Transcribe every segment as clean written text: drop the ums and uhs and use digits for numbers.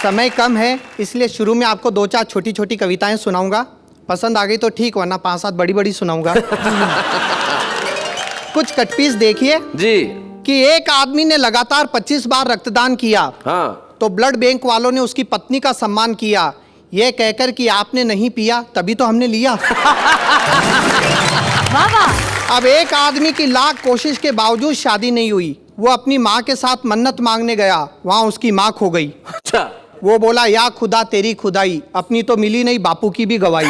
समय कम है, इसलिए शुरू में आपको 2-4 छोटी छोटी कविताएं सुनाऊंगा। पसंद आ गई तो ठीक, वरना 5-7 बड़ी बड़ी सुनाऊंगा। कुछ कटपीस देखिए जी। कि एक आदमी ने लगातार 25 बार रक्तदान किया। हाँ। तो ब्लड बैंक वालों ने उसकी पत्नी का सम्मान किया, यह कहकर कि आपने नहीं पिया तभी तो हमने लिया। अब एक आदमी की लाख कोशिश के बावजूद शादी नहीं हुई। वो अपनी माँ के साथ मन्नत मांगने गया, वहां उसकी माँ खो गई। अच्छा। वो बोला, या खुदा तेरी खुदाई, अपनी तो मिली नहीं, बापू की भी गवाही।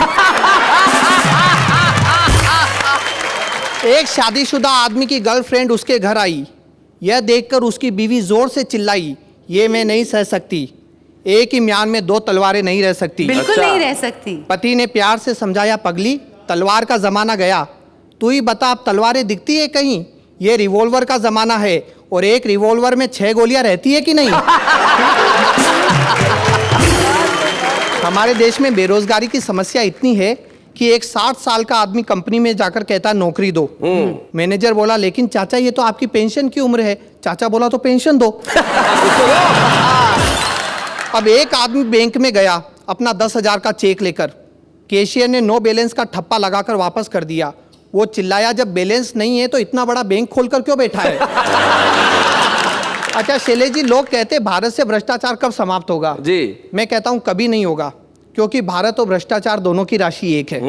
एक शादीशुदा आदमी की गर्लफ्रेंड उसके घर आई। यह देखकर उसकी बीवी जोर से चिल्लाई, ये मैं नहीं सह सकती, एक ही म्यान में 2 तलवारें नहीं रह सकती। बिल्कुल नहीं रह सकती। पति ने प्यार से समझाया, पगली तलवार का जमाना गया, तू ही बता अब तलवारें दिखती है कहीं? ये रिवॉल्वर का जमाना है, और एक रिवॉल्वर में 6 गोलियां रहती है कि नहीं? हमारे देश में बेरोजगारी की समस्या इतनी है कि एक 60 साल का आदमी कंपनी में जाकर कहता नौकरी दो। मैनेजर बोला, लेकिन चाचा ये तो आपकी पेंशन की उम्र है। चाचा बोला, तो पेंशन दो। अब एक आदमी बैंक में गया अपना 10,000 का चेक लेकर। कैशियर ने नो बैलेंस का ठप्पा लगाकर वापस कर दिया। वो चिल्लाया, जब बैलेंस नहीं है तो इतना बड़ा बैंक खोलकर क्यों बैठा है? अच्छा शैलेश जी, लोग कहते हैं भारत से भ्रष्टाचार कब समाप्त होगा? जी। मैं कहता हूं कभी नहीं होगा, क्योंकि भारत और भ्रष्टाचार दोनों की राशि एक है।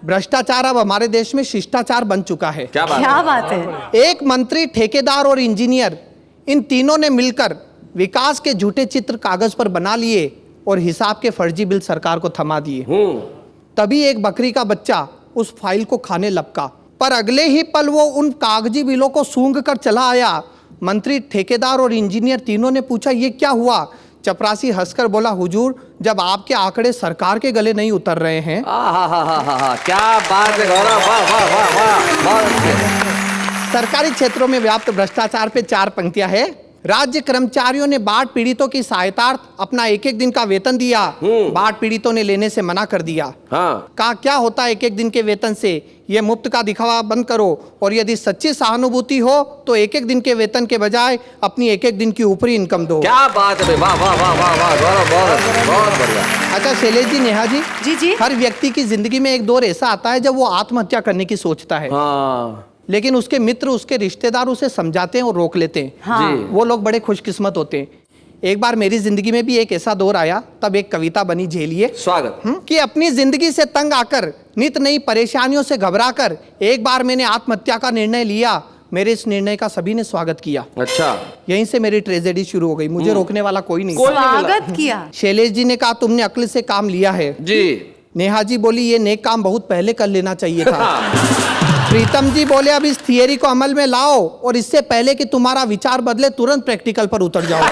भ्रष्टाचार अब हमारे देश में शिष्टाचार बन चुका है। क्या बात है। एक मंत्री, ठेकेदार और इंजीनियर, इन तीनों ने मिलकर विकास के झूठे चित्र कागज पर बना लिए और हिसाब के फर्जी बिल सरकार को थमा दिए। तभी एक बकरी का बच्चा उस फाइल को खाने लपका, पर अगले ही पल वो उन कागजी बिलों को सूंघ कर चला आया। मंत्री, ठेकेदार और इंजीनियर तीनों ने पूछा, ये क्या हुआ? चपरासी हंसकर बोला, हुजूर जब आपके आंकड़े सरकार के गले नहीं उतर रहे हैं। क्या बात है गौरव, वाह वाह वाह वाह, बहुत अच्छे। सरकारी क्षेत्रों में व्याप्त भ्रष्टाचार पे 4 पंक्तियां है। राज्य कर्मचारियों ने बाढ़ पीड़ितों की सहायतार्थ अपना 1-1 दिन का वेतन दिया। बाढ़ पीड़ितों ने लेने से मना कर दिया। कहा, क्या होता है 1-1 दिन के वेतन से? ये मुफ्त का दिखावा बंद करो, और यदि सच्ची सहानुभूति हो तो 1-1 दिन के वेतन के बजाय अपनी 1-1 दिन की ऊपरी इनकम दो। क्या बात है, वाह वाह वाह वाह वाह, गौरव बहुत बढ़िया। अच्छा शैलेश जी, नेहा जी, जी। हर व्यक्ति की जिंदगी में एक दौर ऐसा आता है जब वो आत्महत्या करने की सोचता है। लेकिन उसके मित्र, उसके रिश्तेदार उसे समझाते हैं और रोक लेते हैं। हाँ। वो लोग बड़े खुशकिस्मत होते हैं। एक बार मेरी जिंदगी में भी एक ऐसा दौर आया, तब एक कविता बनी, झेलिए। स्वागत। कि अपनी जिंदगी से तंग आकर, नित नई परेशानियों से घबराकर एक बार मैंने आत्महत्या का निर्णय लिया। मेरे इस निर्णय का सभी ने स्वागत किया। अच्छा। यहीं से मेरी ट्रेजेडी शुरू हो गई। मुझे रोकने वाला कोई नहीं। स्वागत किया। शैलेश जी ने कहा, तुमने अक्ल से काम लिया है। जी। नेहा जी बोली, ये नेक काम बहुत पहले कर लेना चाहिए था। प्रीतम जी बोले, अब इस थियरी को अमल में लाओ, और इससे पहले कि तुम्हारा विचार बदले तुरंत प्रैक्टिकल पर उतर जाओ।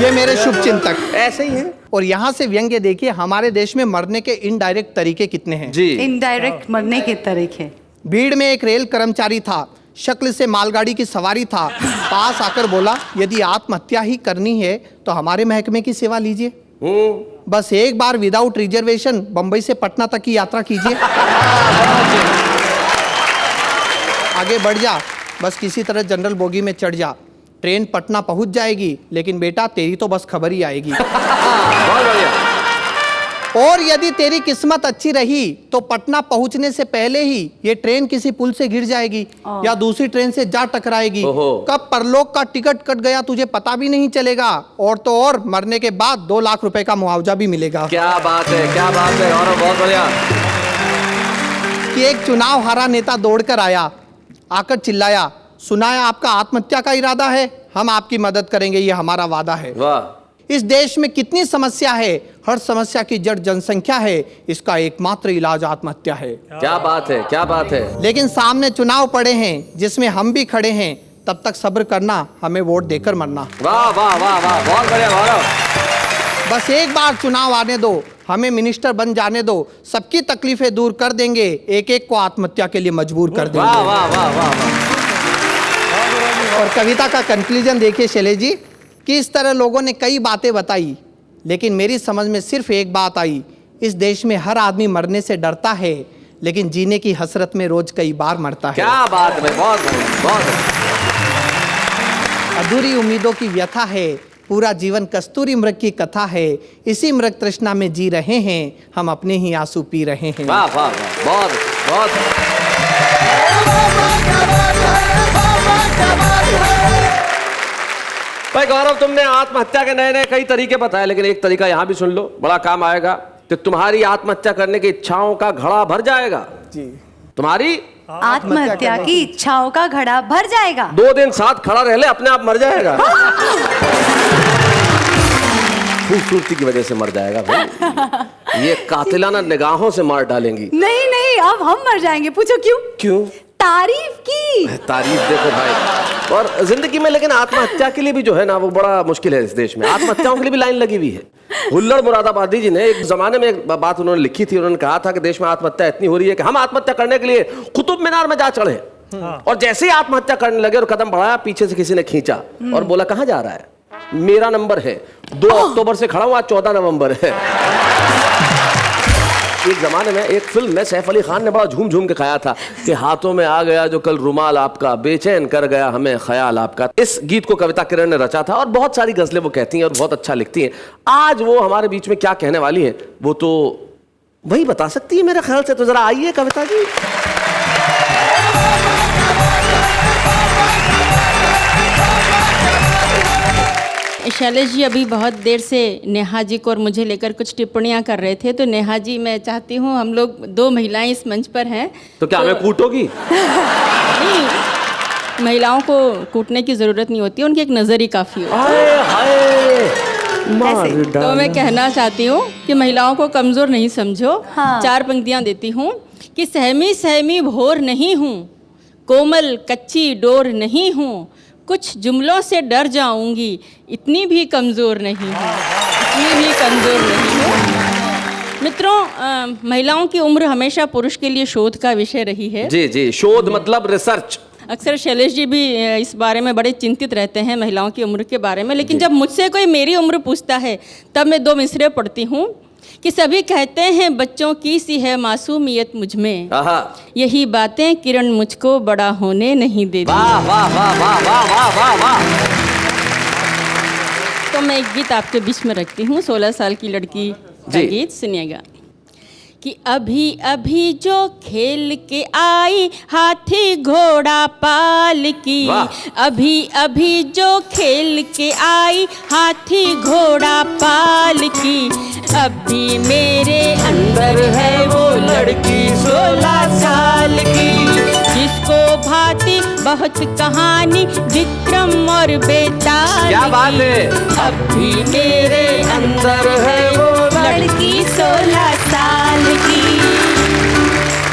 ये मेरे शुभ चिंतक ऐसे ही है। और यहाँ से व्यंग्य देखिए, हमारे देश में मरने के इनडायरेक्ट तरीके कितने हैं। जी। इनडायरेक्ट मरने के तरीके। भीड़ में एक रेल कर्मचारी था, शक्ल से मालगाड़ी की सवारी था। पास आकर बोला, यदि आत्महत्या ही करनी है तो हमारे महकमे की सेवा लीजिए। बस एक बार विदाउट रिजर्वेशन बंबई से पटना तक की यात्रा कीजिए। आगे बढ़ जा, बस किसी तरह जनरल बोगी में चढ़ जा। ट्रेन पटना पहुंच जाएगी, लेकिन बेटा तेरी तो बस खबर ही आएगी। और यदि तेरी किस्मत अच्छी रही तो पटना पहुंचने से पहले ही ये ट्रेन किसी पुल से गिर जाएगी या दूसरी ट्रेन से जा टकराएगी। कब परलोक का टिकट कट गया तुझे पता भी नहीं चलेगा। और तो और मरने के बाद 2 लाख रुपए का मुआवजा भी मिलेगा। क्या बात है, क्या बात है गौरव, बहुत बढ़िया। कि एक चुनाव हारा नेता दौड़कर आया, आकर चिल्लाया, सुना है आपका आत्महत्या का इरादा है, हम आपकी मदद करेंगे, ये हमारा वादा है। वाह। इस देश में कितनी समस्या है, हर समस्या की जड़ जनसंख्या है, इसका एकमात्र इलाज आत्महत्या है। क्या बात है, क्या बात है। लेकिन सामने चुनाव पड़े हैं जिसमें हम भी खड़े हैं, तब तक सब्र करना, हमें वोट देकर मरना। वाह वाह वाह वाह, बहुत बढ़िया गौरव। बस एक बार चुनाव आने दो, हमें मिनिस्टर बन जाने दो, सबकी तकलीफें दूर कर देंगे, एक एक को आत्महत्या के लिए मजबूर कर देंगे। वाह वाह वाह वाह। और कविता का कंक्लूजन देखिए शैलेश जी, कि इस तरह लोगों ने कई बातें बताई, लेकिन मेरी समझ में सिर्फ एक बात आई, इस देश में हर आदमी मरने से डरता है, लेकिन जीने की हसरत में रोज कई बार मरता है। क्या बात है, बहुत बहुत। अधूरी उम्मीदों की व्यथा है, पूरा जीवन कस्तूरी मृग की कथा है, इसी मृग तृष्णा में जी रहे हैं, हम अपने ही आंसू पी रहे हैं। वाह वाह वाह, बहुत बहुत। भाई गौरव, तुमने आत्महत्या के नए नए कई तरीके बताए, लेकिन एक तरीका यहाँ भी सुन लो, बड़ा काम आएगा। कि तुम्हारी आत्महत्या करने की इच्छाओं का घड़ा भर जाएगा। जी। तुम्हारी आत्महत्या की इच्छाओं का घड़ा भर जाएगा। 2 दिन साथ खड़ा रह ले, अपने आप मर जाएगा। खूबसूरती की वजह से मर जाएगा भाई। ये कातिलाना निगाहों से मार डालेंगी। नहीं नहीं, अब हम मर जाएंगे। पूछो क्यों? क्यों? तारीफ की। तारीफ देखो भाई। और जिंदगी में लेकिन आत्महत्या के लिए भी जो है ना, वो बड़ा मुश्किल है इस देश में। आत्महत्याओं के लिए भी लाइन लगी हुई है। हुल्लड़ मुरादाबादी जी ने एक जमाने में एक बात उन्होंने लिखी थी। उन्होंने कहा था कि देश में आत्महत्या इतनी हो रही है कि हम आत्महत्या करने के लिए कुतुब मीनार में जा चढ़े, और जैसे ही आत्महत्या करने लगे और कदम बढ़ाया, पीछे से किसी ने खींचा और बोला कहां जा रहा है? मेरा नंबर है, 2 अक्टूबर से खड़ा हूं, आज 14 नवंबर है। एक जमाने में एक फिल्म में सैफ अली खान ने बड़ा झूम झूम के खाया था कि हाथों में आ गया जो कल रुमाल आपका, बेचैन कर गया हमें ख्याल आपका। इस गीत को कविता किरण ने रचा था, और बहुत सारी गजलें वो कहती हैं और बहुत अच्छा लिखती हैं। आज वो हमारे बीच में क्या कहने वाली हैं, वो तो वही बता सकती है मेरे ख्याल से। तो जरा आइए कविता जी। शैलेश जी अभी बहुत देर से नेहा जी को और मुझे लेकर कुछ टिप्पणियां कर रहे थे। तो नेहा जी, मैं चाहती हूँ, हम लोग 2 महिलाएं इस मंच पर हैं, तो क्या हमें कूटोगी? नहीं, महिलाओं को कूटने की ज़रूरत नहीं होती, उनकी एक नज़र ही काफ़ी होती है। तो मैं कहना चाहती हूँ कि महिलाओं को कमज़ोर नहीं समझो। हाँ। 4 पंक्तियाँ देती हूँ कि सहमी सहमी भोर नहीं हूँ, कोमल कच्ची डोर नहीं हूँ, कुछ जुमलों से डर जाऊंगी, इतनी भी कमज़ोर नहीं हूँ, इतनी भी कमज़ोर नहीं हूँ। मित्रों, महिलाओं की उम्र हमेशा पुरुष के लिए शोध का विषय रही है। जी जी, शोध मतलब रिसर्च। अक्सर शैलेश जी भी इस बारे में बड़े चिंतित रहते हैं, महिलाओं की उम्र के बारे में। लेकिन जब मुझसे कोई मेरी उम्र पूछता है, तब मैं 2 मिसरे पढ़ती हूँ कि सभी कहते हैं बच्चों की सी है मासूमियत मुझ में, यही बातें किरण मुझको बड़ा होने नहीं देती। वाह वाह वाह वाह वाह वाह वाह वाह। तो मैं एक गीत आपके बीच में रखती हूँ, 16 साल की लड़की का गीत, सुनिएगा। कि अभी अभी जो खेल के आई हाथी घोड़ा पाल की, अभी अभी जो खेल के आई हाथी घोड़ा पाल की, अभी मेरे अंदर है वो लड़की 16 साल की, जिसको भाती बहुत कहानी विक्रम और बेताल। क्या बात है। अभी मेरे अंदर है वो लड़की 16 साल की।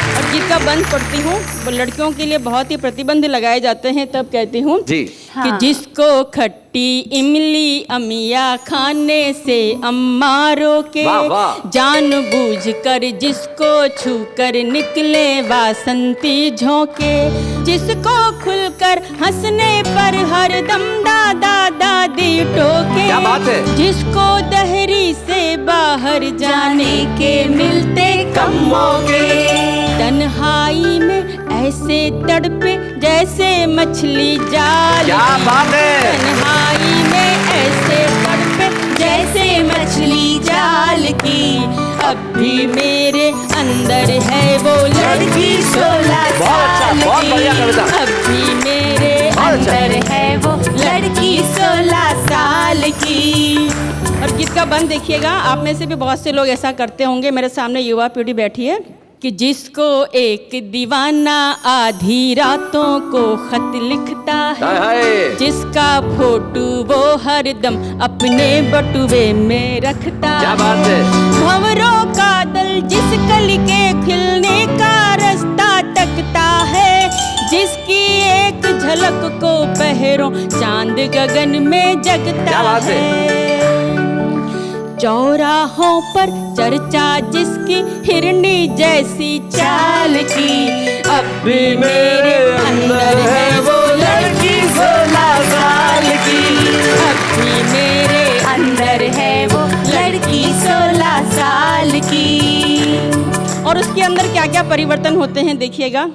और गीत का बंद पढ़ती हूँ। लड़कियों के लिए बहुत ही प्रतिबंध लगाए जाते हैं, तब कहती हूँ जी। कि जिसको खट्टी इमली अमिया खाने से अम्मा रोके, जानबूझ कर जिसको छू कर निकले वासंती झोंके, जिसको खुलकर हंसने पर हरदम दादा दादी टोके, क्या बात है। जिसको दहरी से बाहर जाने के मिलते कम मौके, तन्हाई में ऐसे तड़पे जैसे मछली जाल। क्या बात है। तन्हाई में ऐसे तड़पे जैसे मछली जाल की, अब भी मेरे अंदर है वो लड़की 16 साल की, अब भी मेरे अंदर है वो लड़की 16 साल की। और गीत का बंद देखिएगा। आप में से भी बहुत से लोग ऐसा करते होंगे। मेरे सामने युवा पीढ़ी बैठी है कि जिसको एक दीवाना आधी रातों को खत लिखता है, जिसका फोटो वो हरदम अपने बटुए में रखता है। क्या बात है। भंवरों का दल जिस कली के खिलने का रास्ता तकता है, जिसकी एक झलक को पहरों चांद गगन में जगता है। चौराहों पर चर्चा जिसकी हिरनी जैसी चाल की, अब भी मेरे अंदर है वो लड़की 16 साल की, अब भी मेरे अंदर है वो लड़की 16 साल की। और उसके अंदर क्या क्या परिवर्तन होते हैं देखिएगा।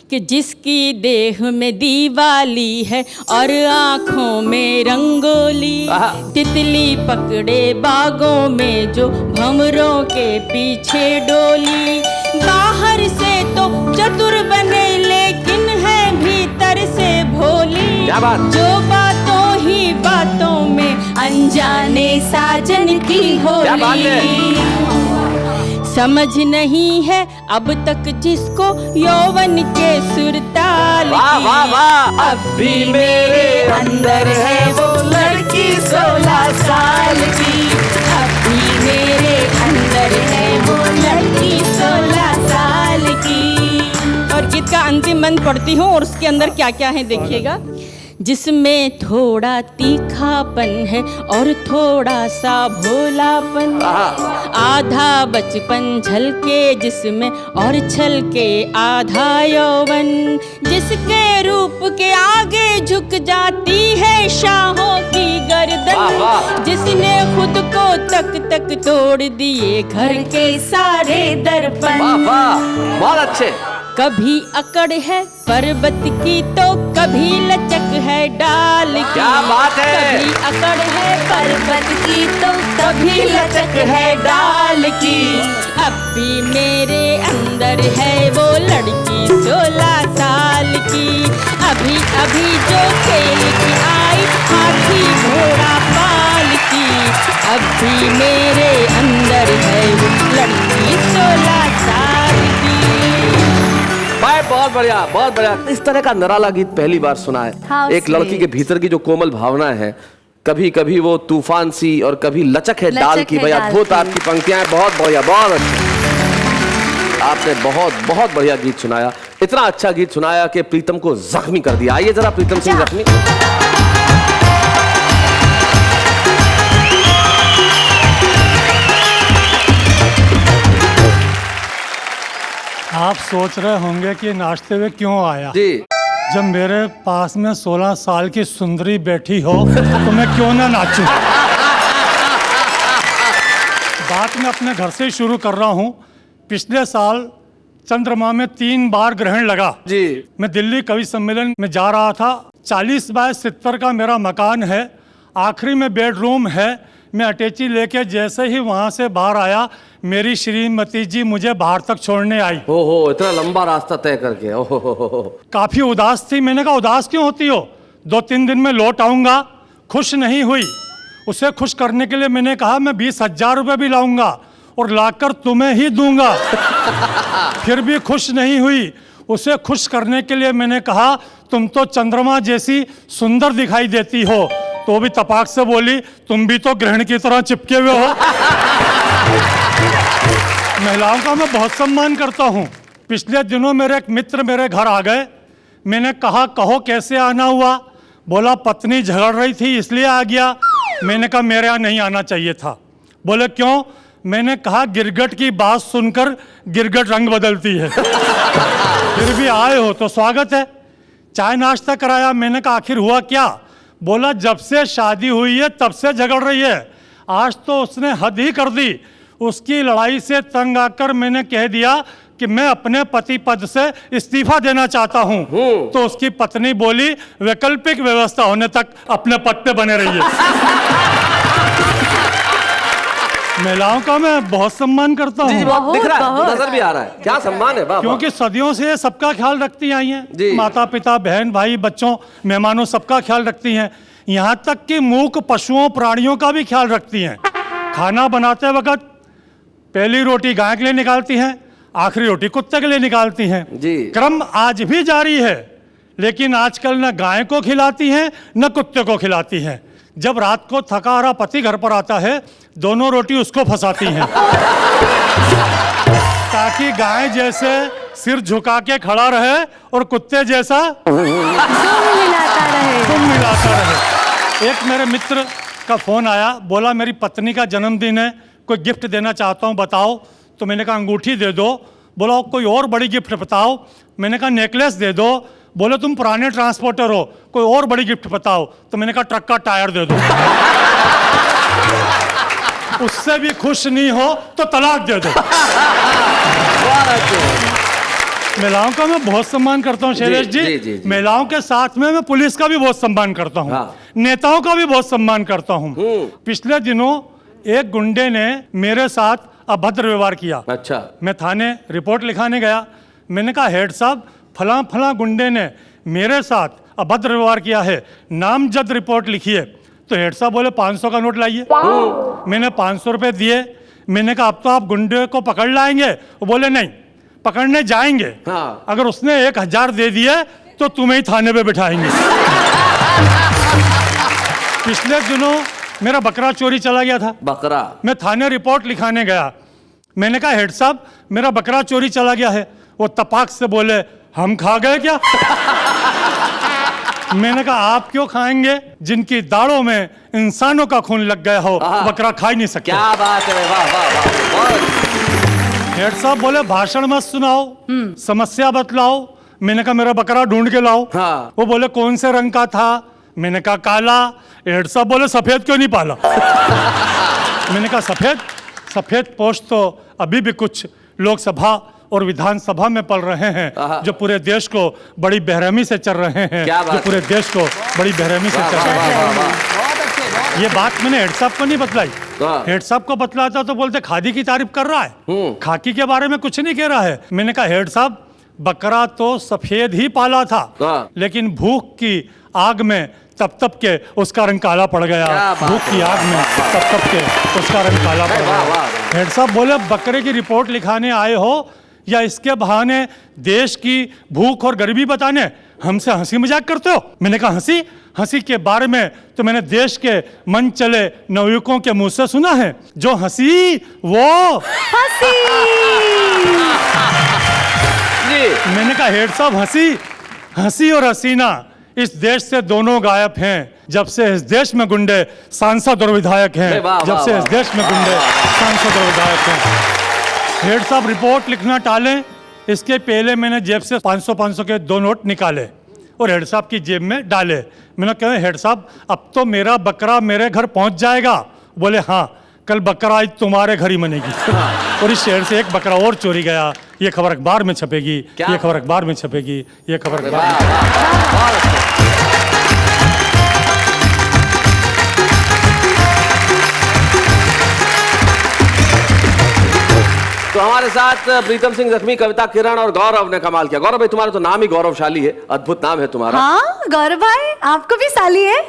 कि जिसकी देह में दीवाली है और आँखों में रंगोली, तितली पकड़े बागों में जो भंवरों के पीछे डोली। बाहर से तो चतुर बने लेकिन है भीतर से भोली। क्या बात? जो बातों ही बातों में अनजाने साजन की क्या बात होली। है? समझ नहीं है अब तक जिसको यौवन के सुरताल वाह की। वाह वाह। अब भी मेरे अंदर है वो लड़की 16 साल की। अब भी मेरे अंदर है वो लड़की 16 साल की। और गीत का अंतिम बंद पढ़ती हूँ और उसके अंदर क्या क्या है देखिएगा। जिसमें थोड़ा तीखापन है और थोड़ा सा भोलापन, आधा बचपन झलके जिसमें और छलके आधा यौवन। जिसके रूप के आगे झुक जाती है शाहों की गर्दन, जिसने खुद को तक तक तोड़ दिए घर के सारे दर्पण। वाह वाह, बहुत अच्छे। कभी अकड़ है पर्वत की तो कभी लचक है डाल की। क्या बात है? कभी अकड़ है पर्वत की तो कभी लचक है डाल की। अब भी मेरे अंदर है वो लड़की 16 साल की। अभी अभी जो खेल की आई हाथी घोड़ा पाल की। अब भी मेरे अंदर है वो लड़की 16 साल की। भाई बहुत बढ़िया, बहुत बढ़िया। इस तरह का निराला गीत पहली बार सुना है। How एक लड़की sweet. के भीतर की जो कोमल भावना है, कभी कभी वो तूफान सी और कभी लचक है डाल की। भाई अद्भुत आपकी पंक्तियां हैं, बहुत बढ़िया, बहुत अच्छा। आपने बहुत बहुत बढ़िया गीत सुनाया। इतना अच्छा गीत सुनाया कि प्रीतम को जख्मी कर दिया। आइए जरा प्रीतम सिंह जख्मी। आप सोच रहे होंगे कि नाचते हुए क्यों आया। जी। जब मेरे पास में 16 साल की सुंदरी बैठी हो तो मैं क्यों ना नाचूं। बात मैं अपने घर से ही शुरू कर रहा हूं। पिछले साल चंद्रमा में 3 बार ग्रहण लगा जी। मैं दिल्ली कवि सम्मेलन में जा रहा था। 40 बाय 70 का मेरा मकान है। आखिरी में बेडरूम है। मैं अटैची लेके जैसे ही वहां से बाहर आया, मेरी श्रीमती जी मुझे बाहर तक छोड़ने आई। ओहो, इतना लंबा रास्ता तय करके। ओहो, काफी उदास थी। मैंने कहा उदास क्यों होती हो, 2-3 दिन में लौट आऊंगा। खुश नहीं हुई। उसे खुश करने के लिए मैंने कहा मैं 20,000 रुपये भी लाऊंगा और लाकर तुम्हें ही दूंगा। फिर भी खुश नहीं हुई। उसे खुश करने के लिए मैंने कहा तुम तो चंद्रमा जैसी सुंदर दिखाई देती हो। तो भी तपाक से बोली तुम भी तो ग्रहण की तरह चिपके हुए हो। महिलाओं का मैं बहुत सम्मान करता हूँ। पिछले दिनों मेरे एक मित्र मेरे घर आ गए। मैंने कहा कहो कैसे आना हुआ। बोला पत्नी झगड़ रही थी इसलिए आ गया। मैंने कहा मेरे यहाँ नहीं आना चाहिए था। बोले क्यों। मैंने कहा गिरगट की बात सुनकर गिरगट रंग बदलती है। फिर भी आए हो तो स्वागत है। चाय नाश्ता कराया। मैंने कहा आखिर हुआ क्या। बोला जब से शादी हुई है तब से झगड़ रही है। आज तो उसने हद ही कर दी। उसकी लड़ाई से तंग आकर मैंने कह दिया कि मैं अपने पति पद से इस्तीफा देना चाहता हूं। तो उसकी पत्नी बोली वैकल्पिक व्यवस्था होने तक अपने पद पे बने रहिए। महिलाओं का मैं बहुत सम्मान करता हूँ दिख रहा है, नजर भी आ रहा है। क्या सम्मान है। वाह, क्योंकि सदियों से ये सबका ख्याल रखती आई जी। हैं। माता पिता बहन भाई बच्चों मेहमानों सबका ख्याल रखती हैं। यहाँ तक कि मूक पशुओं प्राणियों का भी ख्याल रखती हैं। खाना बनाते वक्त पहली रोटी गाय के लिए निकालती हैं, आखिरी रोटी कुत्ते के लिए निकालती हैं। जी। क्रम आज भी जारी है। लेकिन आजकल न गाय को खिलाती हैं न कुत्ते को खिलाती हैं। जब रात को थका हारा पति घर पर आता है दोनों रोटी उसको फंसाती हैं ताकि गाय जैसे सिर झुका के खड़ा रहे और कुत्ते जैसा तुम मिलाता रहे। एक मेरे मित्र का फोन आया। बोला मेरी पत्नी का जन्मदिन है, कोई गिफ्ट देना चाहता हूँ बताओ। तो मैंने कहा अंगूठी दे दो। बोला कोई और बड़ी गिफ्ट बताओ। मैंने कहा नेकलेस दे दो। बोले तुम पुराने ट्रांसपोर्टर हो, कोई और बड़ी गिफ्ट बताओ। तो मैंने कहा ट्रक का टायर दे दो। उससे भी खुश नहीं हो तो तलाक दे दो। महिलाओं का मैं बहुत सम्मान करता हूँ शैलेश जी, जी, जी। जी। महिलाओं के साथ में मैं पुलिस का भी बहुत सम्मान करता हूँ। हाँ। नेताओं का भी बहुत सम्मान करता हूँ। पिछले दिनों एक गुंडे ने मेरे साथ अभद्र व्यवहार किया। अच्छा। मैं थाने रिपोर्ट लिखाने गया। मैंने कहा हेड साहब फलां फलां गुंडे ने मेरे साथ अभद्र व्यवहार किया है, नामजद रिपोर्ट लिखिए। तो हेड साहब बोले 500 का नोट लाइए। मैंने 500 रुपए दिए। मैंने कहा अब तो आप गुंडे को पकड़ लाएंगे? वो बोले नहीं, पकड़ने जाएंगे। हाँ। अगर उसने 1000 दे दिए तो तुम्हें ही थाने पे बिठाएंगे। पिछले दिनों मेरा बकरा चोरी चला गया था। बकरा? मैं थाने रिपोर्ट लिखाने गया। मैंने कहा हेड साहब मेरा बकरा चोरी चला गया है। वो तपाक से बोले हम खा गए क्या? मैंने कहा आप क्यों खाएंगे? जिनकी दाढ़ों में इंसानों का खून लग गया हो बकरा खा ही नहीं सकते। क्या बात है, वाह वाह वाह। हेड साहब बोले भाषण मत सुनाओ, समस्या बतलाओ। मैंने कहा मेरा बकरा ढूंढ के लाओ। हाँ। वो बोले कौन से रंग का था? मैंने कहा काला। हेड साहब बोले सफेद क्यों नहीं पाला? मैंने कहा सफेद पोस्ट तो अभी भी कुछ लोकसभा और विधानसभा में पल रहे हैं, जो पूरे देश को बड़ी बेरहमी से चल रहे हैं। जो पूरे देश को बड़ी बेरहमी से चल रहे हैं। ये बात मैंने हेड साहब को नहीं बतलाई। हेड साहब को बतलाता तो बोलते खादी की तारीफ कर रहा है, खाकी के बारे में कुछ नहीं कह रहा है। मैंने कहा हेड साहब बकरा तो सफेद ही पाला था, लेकिन भूख की आग में तप के उसका रंग काला पड़ गया। भूख की आग में तप के उसका रंग काला पड़ गया। हेड साहब बोले बकरे की रिपोर्ट लिखाने आए हो या इसके बहाने देश की भूख और गरीबी बताने हमसे हंसी मजाक करते हो? मैंने कहा हंसी के बारे में तो मैंने देश के मन चले नवयुवकों के मुंह से सुना है, जो हंसी वो हंसी। मैंने कहा हेड साहब हंसी और हसीना इस देश से दोनों गायब हैं जब से इस देश में गुंडे सांसद और विधायक हैं। जब से इस देश में गुंडे सांसद और विधायक हैं। हेड साहब रिपोर्ट लिखना टालें, इसके पहले मैंने जेब से 500 के 2 नोट निकाले और हेड साहब की जेब में डाले। मैंने कहा हेड साहब अब तो मेरा बकरा मेरे घर पहुंच जाएगा। बोले हाँ कल बकरा ईद तुम्हारे घर ही मनेगी। और इस शहर से एक बकरा और चोरी गया। ये खबर अखबार में छपेगी, ये खबर अखबार में छपेगी, ये खबर अखबार में। तो हमारे साथ प्रीतम सिंह जख्मी, कविता किरण और गौरव ने कमाल किया। गौरव भाई तुम्हारा तो नाम ही गौरवशाली है, अद्भुत नाम है तुम्हारा। हाँ गौरव भाई आपको भी साली है?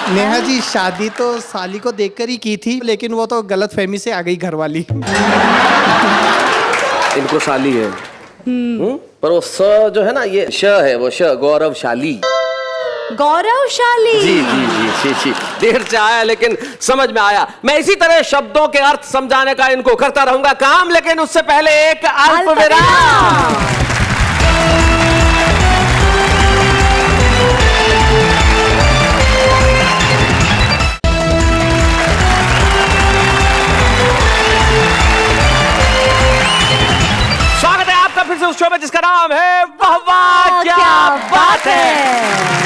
नेहा जी शादी तो साली को देखकर ही की थी, लेकिन वो तो गलतफहमी से आ गई घरवाली। इनको साली है। पर वो स जो है ना ये श है, वो श गौरवशाली। गौरवशाली। जी जी जी जी जी देर से आया लेकिन समझ में आया। मैं इसी तरह शब्दों के अर्थ समझाने का इनको करता रहूंगा काम, लेकिन उससे पहले एक अल्प विराम। स्वागत है आपका फिर से उस शो में जिसका नाम है वाह वाह क्या बात है।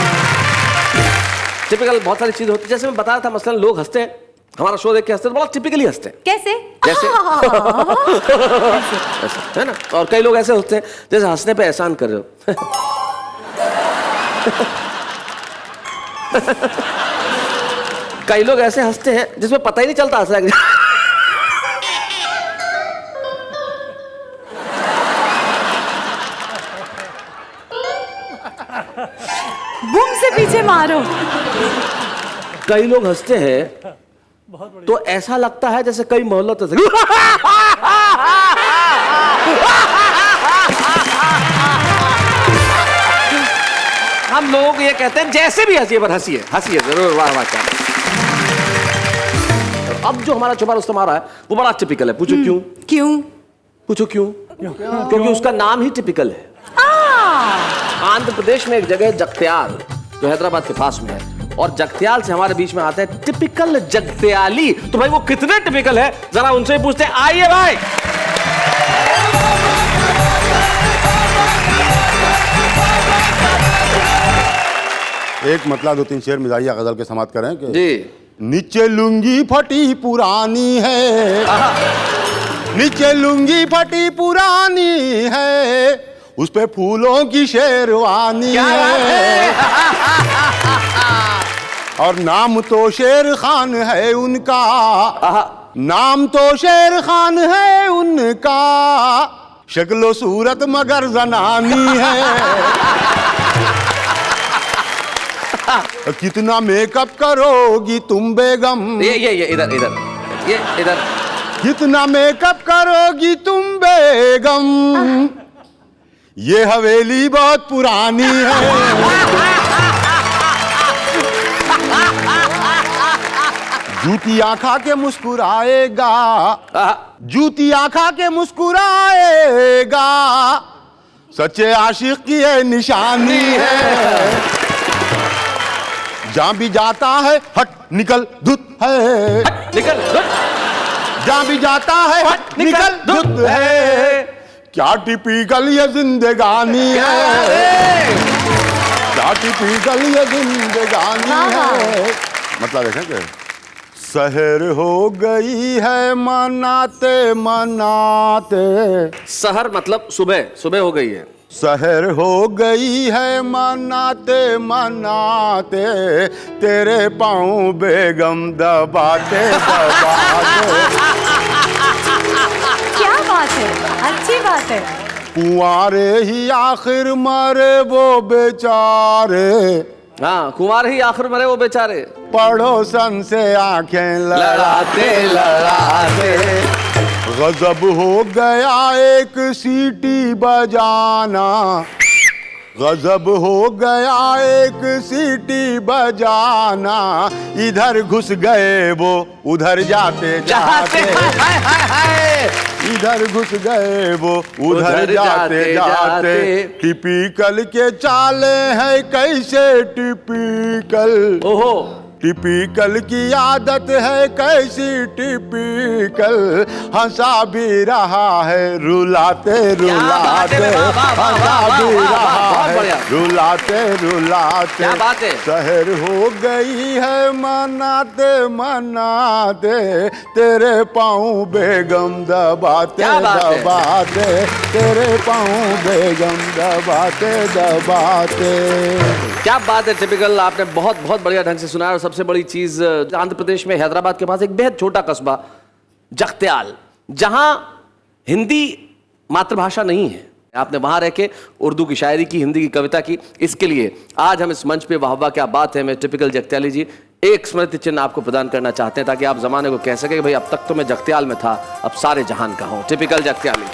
टिपिकल बहुत सारी चीज होती है, जैसे मैं बता रहा था, मसलन लोग हंसते हैं, हमारा शो देख के हंसते हैं, बड़ा टिपिकली हंसते हैं। कैसे? जैसे ऐसे, है ना। और कई लोग ऐसे होते हैं जैसे हंसने पे एहसान कर रहे हो। कई लोग ऐसे हंसते हैं जिसमें पता ही नहीं चलता हंस रहा है। बूम से पीछे मारो। कई लोग हंसते हैं तो ऐसा लगता है जैसे कई मोहल्लों से हम लोग ये कहते हैं जैसे भी हंसिए पर हंसिए हंसिए जरूर, वाह वाह क्या। अब जो हमारा छुपा रुस्तम आ रहा है वो बड़ा टिपिकल है। पूछो क्यों? क्यों? पूछो क्यों? क्योंकि उसका नाम ही टिपिकल है। आंध्र प्रदेश में एक जगह जगत्याल जो हैदराबाद के पास में है, और जगत्याल से हमारे बीच में आते हैं टिपिकल जगत्याली। तो भाई वो कितने टिपिकल है जरा उनसे ही पूछते हैं। आइए भाई। एक मतलब 2-3 शेर मिजाइया गजल के समाप्त करें कि जी। नीचे लुंगी फटी पुरानी है, नीचे लुंगी फटी पुरानी है, उस पे फूलों की शेरवानी है। और नाम तो शेर खान है उनका, नाम तो शेर खान है उनका, शक्लो सूरत मगर जनानी है। कितना मेकअप करोगी तुम बेगम, ये इधर ये इधर। कितना मेकअप करोगी तुम बेगम, ये हवेली बहुत पुरानी है। जूतियां खा के मुस्कुराएगा, जूतियां खा के मुस्कुराएगा, सच्चे आशिक की ये निशानी है। जहां भी जाता है हट निकल धुत है, निकल धुत। जहां भी जाता है हट निकल धुत है। क्या टिपिकल ये जिंदगानी है, क्या टिपिकल ये जिंदगानी है। मतलब देखें कि सहर हो गई है मनाते मनाते, सहर मतलब सुबह, सुबह हो गई है। सहर हो गई है मनाते मनाते, तेरे पाँव बेगम दबाते दबाते। क्या बात है, अच्छी बात है। कुंवारे ही आखिर मरे वो बेचारे, हाँ, कुंवार ही आखिर मरे वो बेचारे, पड़ोसन से आंखें लड़ाते लड़ाते। गजब हो गया एक सीटी बजाना, गजब हो गया एक सीटी बजाना, इधर घुस गए वो उधर जाते जाते, इधर घुस गए वो उधर जाते जाते। टिपिकल के चाले हैं कैसे टिपिकल, ओहो, टिपिकल की आदत है कैसी टिपिकल, हंसा भी रहा है रुलाते रुलाते, हंसा भी रहा है रुलाते रुलाते। क्या बात है। शहर हो गई है मनाते मनाते, तेरे पाँव बेगम दबाते दबाते, तेरे पाँव बेगम दबाते दबाते। क्या बात है। टिपिकल आपने बहुत बहुत बढ़िया ढंग से सुनाया। और सबसे बड़ी चीज, आंध्र प्रदेश में हैदराबाद के पास एक बेहद छोटा कस्बा जगत्याल, जहां हिंदी मातृभाषा नहीं है, आपने वहां रह के उर्दू की शायरी की, हिंदी की कविता की। इसके लिए आज हम इस मंच पे वाह वाह क्या बात है में टिपिकल जगत्याली जी एक स्मृति चिन्ह आपको प्रदान करना चाहते हैं, ताकि आप जमाने को कह सके कि भाई अब तक तो मैं जगत्याल में था, अब सारे जहान का हूं। टिपिकल जगत्याली।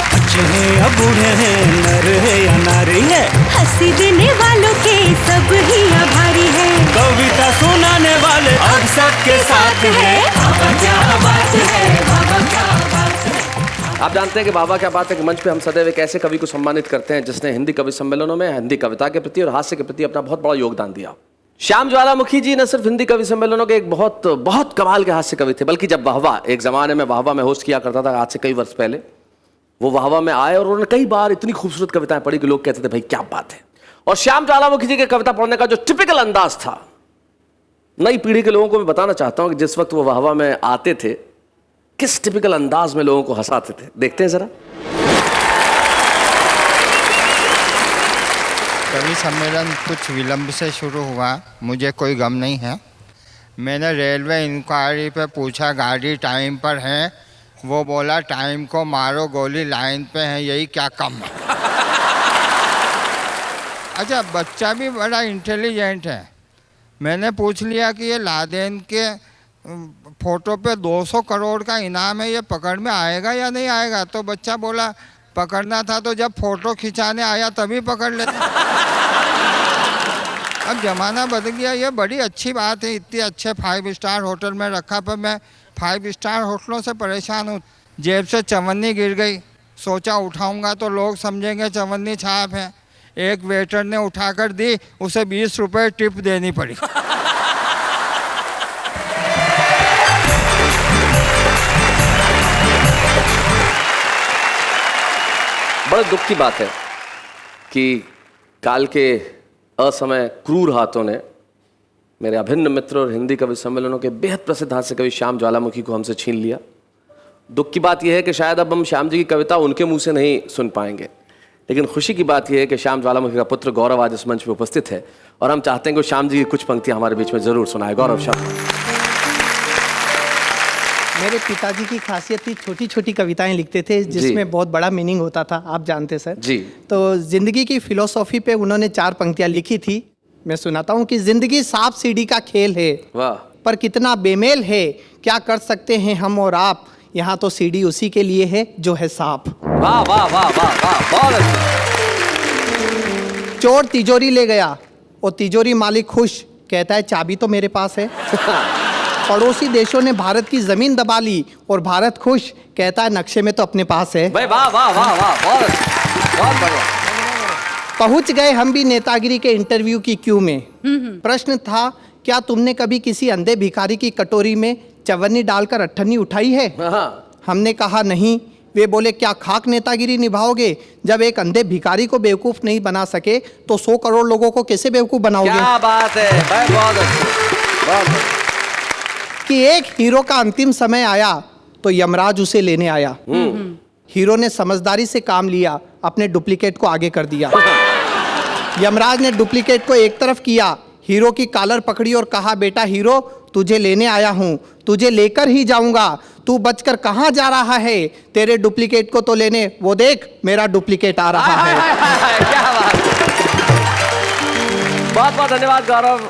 बच्चे हैं या बूढ़े हैं, नर है या नारी है, हंसी देने वालों के सब ही आभारी है। कविता सुनाने वाले अब सबके साथ है। बाबा क्या बात है, बाबा क्या बात है। आप जानते हैं कि बाबा क्या बात है कि मंच पे हम सदैव एक ऐसे कवि को सम्मानित करते हैं जिसने हिंदी कवि सम्मेलनों में हिंदी कविता के प्रति और हास्य के प्रति अपना बहुत बड़ा योगदान दिया। श्याम ज्वालामुखी जी न सिर्फ हिंदी कवि सम्मेलनों के एक बहुत बहुत कमाल के हास्य कवि थे, बल्कि जब वाहवा एक जमाने में वाहवा में होस्ट किया करता था आज से कई वर्ष पहले, वो वाहवा में आए और उन्होंने कई बार इतनी खूबसूरत कविताएं पढ़ी कि लोग कहते थे भाई क्या बात है। और श्याम ज्वालामुखी जी के कविता पढ़ने का जो टिपिकल अंदाज था, नई पीढ़ी के लोगों को मैं बताना चाहता हूं कि जिस वक्त वो वाहवा में आते थे किस टिपिकल अंदाज में लोगों को हंसाते थे। देखते हैं जरा। कवि सम्मेलन कुछ विलंब से शुरू हुआ, मुझे कोई गम नहीं है। मैंने रेलवे इंक्वायरी पे पूछा गाड़ी टाइम पर है, वो बोला टाइम को मारो गोली लाइन पे है, यही क्या कम है। अच्छा, बच्चा भी बड़ा इंटेलिजेंट है। मैंने पूछ लिया कि ये लादेन के फ़ोटो पे 200 करोड़ का इनाम है, ये पकड़ में आएगा या नहीं आएगा। तो बच्चा बोला पकड़ना था तो जब फ़ोटो खिंचाने आया तभी पकड़ लेते। अब ज़माना बदल गया, ये बड़ी अच्छी बात है। इतने अच्छे 5 स्टार होटल में रखा, पर मैं 5 स्टार होटलों से परेशान हूँ। जेब से चवन्नी गिर गई, सोचा उठाऊंगा तो लोग समझेंगे चवन्नी छाप है। एक वेटर ने उठाकर दी, उसे 20 रुपये टिप देनी पड़ी। बड़े दुख की बात है कि काल के असमय क्रूर हाथों ने मेरे अभिन्न मित्र और हिंदी कवि सम्मेलनों के बेहद प्रसिद्ध हास्य कवि श्याम ज्वालामुखी को हमसे छीन लिया। दुख की बात यह है कि शायद अब हम श्याम जी की कविता उनके मुंह से नहीं सुन पाएंगे, लेकिन खुशी की बात यह है कि श्याम ज्वालामुखी का पुत्र गौरव आज इस मंच पे उपस्थित है और हम चाहते हैं कि वो श्याम जी की कुछ पंक्तियां हमारे बीच में जरूर सुनाए। गौरव शब्द। मेरे पिताजी की खासियत थी, छोटी छोटी कविताएं लिखते थे जिसमें बहुत बड़ा मीनिंग होता था, आप जानते सर जी। तो जिंदगी की फिलोसॉफी पे उन्होंने 4 पंक्तियां लिखी थी, मैं सुनाता हूँ कि जिंदगी सांप सीढ़ी का खेल है, वाह। पर कितना बेमेल है, क्या कर सकते हैं हम और आप, यहाँ तो सीढ़ी उसी के लिए है जो है सांप। वाह वाह वाह वाह वाह, बहुत अच्छा। चोर तिजोरी ले गया और तिजोरी मालिक खुश, कहता है चाबी तो मेरे पास है। पड़ोसी देशों ने भारत की जमीन दबा ली और भारत खुश, कहता है नक्शे में तो अपने पास है। भाई वाह वाह वाह वाह, बहुत अच्छा, बहुत बढ़िया। पहुंच गए हम भी नेतागिरी के इंटरव्यू की क्यू में। प्रश्न था, क्या तुमने कभी किसी अंधे भिखारी की कटोरी में चवन्नी डालकर अट्ठन्नी उठाई है? हमने कहा नहीं। वे बोले, क्या खाक नेतागिरी निभाओगे? जब एक अंधे भिखारी को बेवकूफ नहीं बना सके तो 100 करोड़ लोगों को कैसे बेवकूफ बनाओगे? क्या बात है भाई, बहुत अच्छा, बहुत अच्छा। कि एक हीरो का अंतिम समय आया तो यमराज उसे लेने आया। हीरो ने समझदारी से काम लिया, अपने डुप्लीकेट को आगे कर दिया। यमराज ने डुप्लीकेट को एक तरफ किया, हीरो की कॉलर पकड़ी और कहा, बेटा हीरो, तुझे लेने आया हूं, तुझे लेकर ही जाऊंगा, तू बचकर कहां जा रहा है? तेरे डुप्लीकेट को तो लेने, वो देख मेरा डुप्लीकेट आ रहा है। क्या बात, बहुत बहुत धन्यवाद गौरव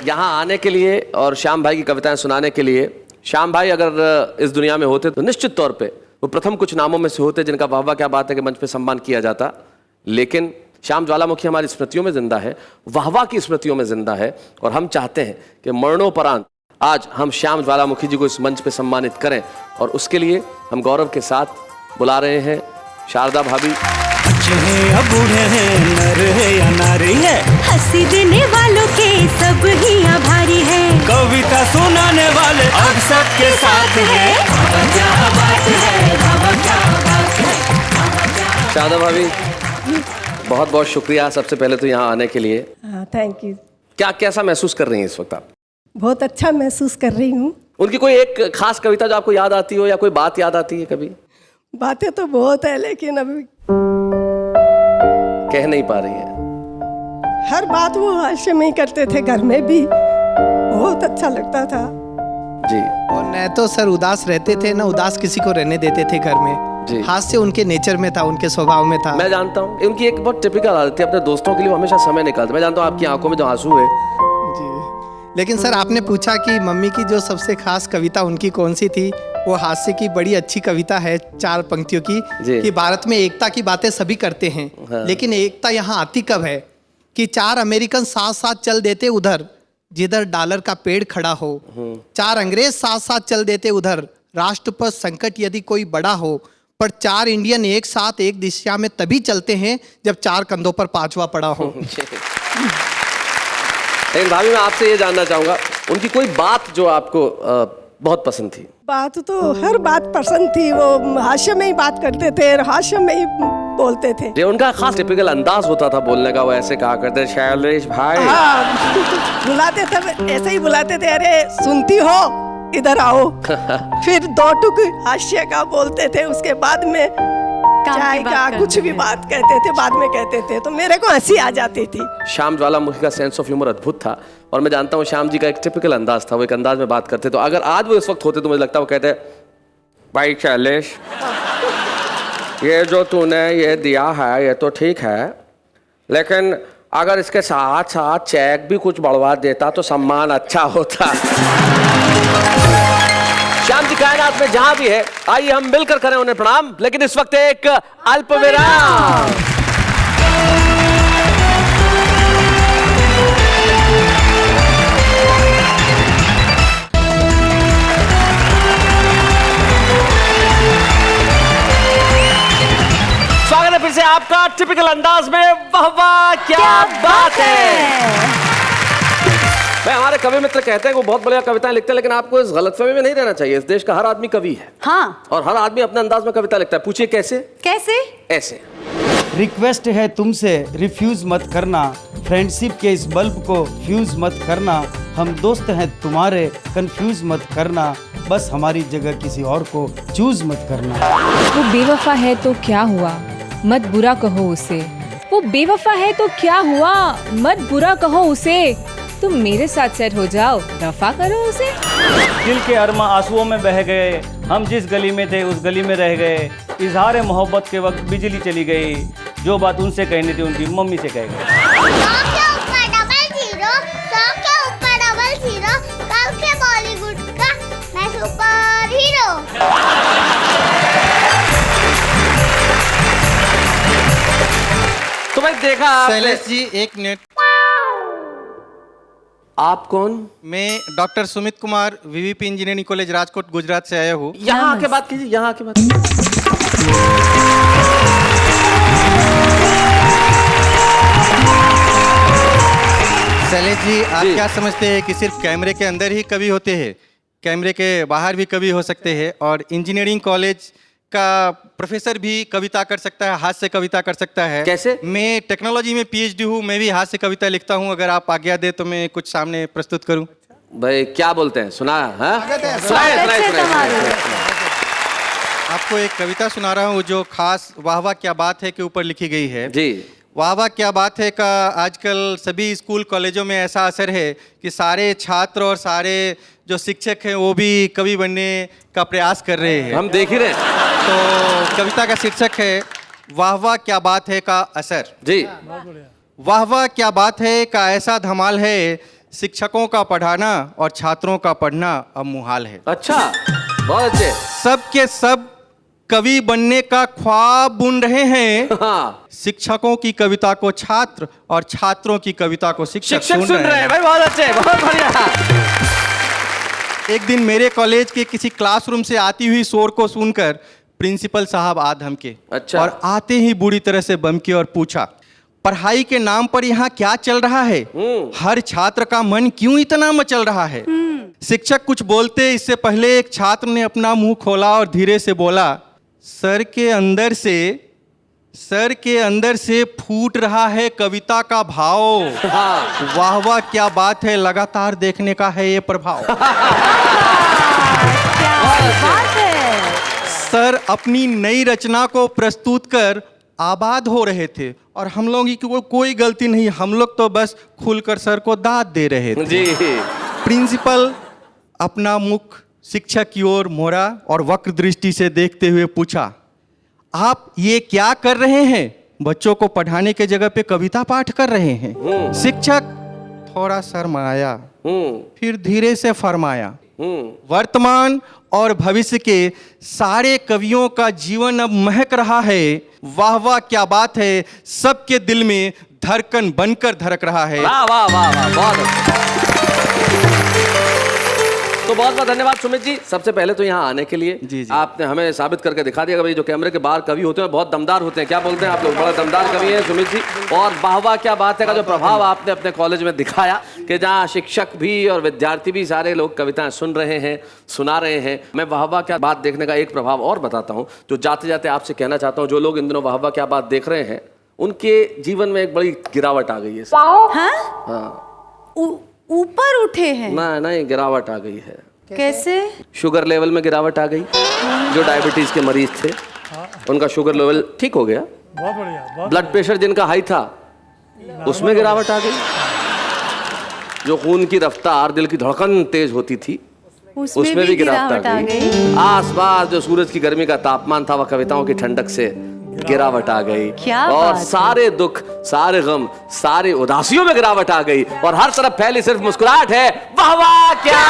यहाँ आने के लिए और श्याम भाई की कविताएं सुनाने के लिए। श्याम भाई अगर इस दुनिया में होते तो निश्चित तौर पे वो प्रथम कुछ नामों में से होते जिनका वाह वाह क्या बात है कि मंच पे सम्मान किया जाता, लेकिन श्याम ज्वालामुखी हमारी स्मृतियों में जिंदा है, वाह वाह की स्मृतियों में जिंदा है और हम चाहते हैं कि मरणोपरांत आज हम श्याम ज्वालामुखी जी को इस मंच पे सम्मानित करें और उसके लिए हम गौरव के साथ बुला रहे हैं शारदा भाभी। बच्चे हैं या बूढ़े हैं, नर है या नारी है, हंसी देने वालों के सब ही आभारी है, कविता सुनाने वाले अब सबके साथ है। क्या बात है, क्या बात है। शारदा भाभी बहुत बहुत शुक्रिया सबसे पहले तो यहाँ आने के लिए। Thank you. क्या कैसा महसूस कर रही हैं इस वक्त आप? बहुत अच्छा महसूस कर रही हूँ। उनकी कोई एक खास कविता जो आपको याद आती हो या कोई बात याद आती है कभी? बातें तो बहुत है लेकिन अभी कह नहीं पा रही है। हर बात वो हास्य में ही करते थे, घर में भी बहुत अच्छा लगता था जी। और न तो सर उदास रहते थे, न उदास किसी को रहने देते थे घर में जी। हास्य उनके नेचर में था, उनके स्वभाव में था। मैं जानता हूँ उनकी एक बहुत टिपिकल आदत थी, अपने दोस्तों के लिए वो हमेशा समय निकालते। मैं जानता हूँ आपकी आंखों में जो आंसू है जी। लेकिन सर आपने पूछा कि मम्मी की जो सबसे खास कविता उनकी कौन सी थी, वो हास्य की बड़ी अच्छी कविता है 4 पंक्तियों की कि भारत में एकता की बातें सभी करते हैं, लेकिन एकता यहाँ आती कब है कि 4 अमेरिकन साथ साथ चल देते उधर जिधर डॉलर का पेड़ खड़ा हो, 4 अंग्रेज साथ साथ चल देते उधर राष्ट्र पर संकट यदि कोई बड़ा हो, पर 4 इंडियन एक साथ एक दिशा में तभी चलते हैं जब 4 कंधों पर 5वां पड़ा हो। लेकिन भाभी मैं आपसे ये जानना चाहूंगा उनकी कोई बात जो आपको बहुत पसंद थी? बात तो हर बात पसंद थी, वो हास्य में ही बात करते थे और हास्य में ही बोलते थे। ये उनका खास टिपिकल अंदाज होता था बोलने का, वो ऐसे कहा करते शैलेश भाई। हाँ बुलाते थे, ऐसे ही बुलाते थे, अरे सुनती हो इधर आओ। फिर 2 टुक हास्य का बोलते थे, उसके बाद में चाय का कुछ भी बात कहते थे, बाद में कहते थे, तो मेरे को हंसी आ जाती थी। श्याम ज्वालामुखी का सेंस ऑफ ह्यूमर अद्भुत था और मैं जानता हूँ श्याम जी का एक टिपिकल अंदाज था, वो एक अंदाज में बात करते। तो अगर आज वो इस वक्त होते तो मुझे लगता है वो कहते भाई शैलेश ये जो तूने ये दिया है ये तो ठीक है, लेकिन अगर इसके साथ साथ चेक भी कुछ बढ़वा देता तो सम्मान अच्छा होता। श्याम जी कायनात में जहां भी है, आइए हम मिलकर करें उन्हें प्रणाम, लेकिन इस वक्त एक अल्प विराम। स्वागत है फिर से आपका टिपिकल अंदाज में वाह वाह क्या बात है। मैं हमारे कवि मित्र कहते हैं कि वो बहुत बढ़िया कविताएं लिखते हैं, लेकिन आपको इस गलतफहमी में नहीं रहना चाहिए। इस देश का हर आदमी कवि है। हाँ। और हर आदमी अपने अंदाज में कविता लिखता है। पूछिए कैसे? कैसे? ऐसे। रिक्वेस्ट है तुमसे रिफ्यूज मत करना, फ्रेंडशिप के इस बल्ब को फ्यूज मत करना, हम दोस्त हैं तुम्हारे कंफ्यूज मत करना, बस हमारी जगह किसी और को चूज मत करना। वो बेवफा है तो क्या हुआ, मत बुरा कहो उसे। वो बेवफा है तो क्या हुआ, मत बुरा कहो उसे। तुम मेरे साथ सेट हो जाओ, दफा करो उसे। दिल के अरमा आंसुओं में बह गए, हम जिस गली में थे उस गली में रह गए। इजहार मोहब्बत के वक्त बिजली चली गई, जो बात उनसे कहनी थी उनकी मम्मी से कह गए। तो भाई देखा आपने। शैलेश जी एक मिनट। आप कौन? मैं doctor Sumit Kumar, VVP engineering college Rajkot Gujarat से आया हूँ। यहाँ आके बात कीजिए, यहाँ आके बात कीजिए। शैलेश जी आप क्या समझते हैं कि सिर्फ कैमरे के अंदर ही कवि होते हैं? कैमरे के बाहर भी कवि हो सकते हैं, और इंजीनियरिंग कॉलेज का प्रोफेसर भी कविता कर सकता है, हाथ से कविता कर सकता है। कैसे? मैं टेक्नोलॉजी में पीएचडी हूँ, मैं भी हाथ से कविता लिखता हूँ। अगर आप आज्ञा दे तो मैं कुछ सामने प्रस्तुत करूँ। भाई क्या बोलते हैं, सुना है? आपको एक कविता सुना रहा हूँ जो खास वाह वाह क्या बात है के ऊपर लिखी गई है। जी। वाह वाह क्या बात है का आजकल सभी स्कूल कॉलेजों में ऐसा असर है कि सारे छात्र और सारे जो शिक्षक हैं वो भी कवि बनने का प्रयास कर रहे हैं। हम देख ही रहे हैं। तो कविता का शीर्षक है वाह वाह क्या बात है का असर। जी। वाह वाह क्या बात है का ऐसा धमाल है, शिक्षकों का पढ़ाना और छात्रों का पढ़ना अब मुहाल है। अच्छा, बहुत अच्छे। सब के सब कवि बनने का ख्वाब बुन रहे हैं। हाँ। शिक्षकों की कविता को छात्र और छात्रों की कविता को शिक्षक सुन रहे हैं। भाई बहुत अच्छे, बहुत बढ़िया। एक दिन मेरे कॉलेज के किसी क्लासरूम से आती हुई शोर को सुनकर प्रिंसिपल साहब आ धमके। अच्छा। और आते ही बुरी तरह से बमके और पूछा, पढ़ाई के नाम पर यहाँ क्या चल रहा है? हर छात्र का मन क्यों इतना मचल रहा है? शिक्षक कुछ बोलते इससे पहले एक छात्र ने अपना मुंह खोला और धीरे से बोला, सर के अंदर से फूट रहा है कविता का भाव। वाह वाह क्या बात है, लगातार देखने का है ये प्रभाव। सर अपनी नई रचना को प्रस्तुत कर आबाद हो रहे थे और हम लोगों की कोई गलती नहीं, हम लोग तो बस खुलकर सर को दाद दे रहे थे। जी। प्रिंसिपल अपना मुख शिक्षक की ओर मोड़ा और वक्र दृष्टि से देखते हुए पूछा, आप ये क्या कर रहे हैं? बच्चों को पढ़ाने के जगह पे कविता पाठ कर रहे हैं। शिक्षक थोड़ा शर्माया, फिर धीरे से फरमाया, वर्तमान और भविष्य के सारे कवियों का जीवन अब महक रहा है। वाह वाह क्या बात है, सबके दिल में धड़कन बनकर धड़क रहा है। वाह वाह वाह वाह, बहुत अच्छा। तो बहुत बहुत धन्यवाद सुमित जी, सबसे पहले तो यहाँ आने के लिए। जी। आपने हमें साबित करके दिखा दिया कि भाई जो कैमरे के बाहर कवि होते हैं बहुत दमदार होते हैं। क्या बोलते हैं आप लोग? बड़ा दमदार कवि हैं सुमित जी। और वाह वाह क्या बात है का जो प्रभाव आपने अपने कॉलेज में दिखाया कि जहाँ शिक्षक भी और विद्यार्थी भी सारे लोग कविताएं सुन रहे हैं, सुना रहे हैं। मैं वाह वाह क्या बात देखने का एक प्रभाव और बताता हूँ जो जाते जाते आपसे कहना चाहता हूँ। जो लोग इन दिनों वाह वाह क्या बात देख रहे हैं उनके जीवन में एक बड़ी गिरावट आ गई है। हाँ, ऊपर उठे हैं? नहीं, गिरावट आ गई है। कैसे? शुगर लेवल में गिरावट आ गई। जो डायबिटीज के मरीज थे उनका शुगर लेवल ठीक हो गया। बहुत बढ़िया। ब्लड प्रेशर जिनका हाई था उसमें गिरावट आ गई। जो खून की रफ्तार, दिल की धड़कन तेज होती थी उसमें भी गिरावट आ गई। आसपास जो सूरज की गर्मी का तापमान था वह कविताओं की ठंडक से गिरावट आ गई। और सारे दुख, सारे गम, सारी उदासियों में गिरावट आ गई और हर तरफ फैली सिर्फ मुस्कुराहट है। वाह वाह क्या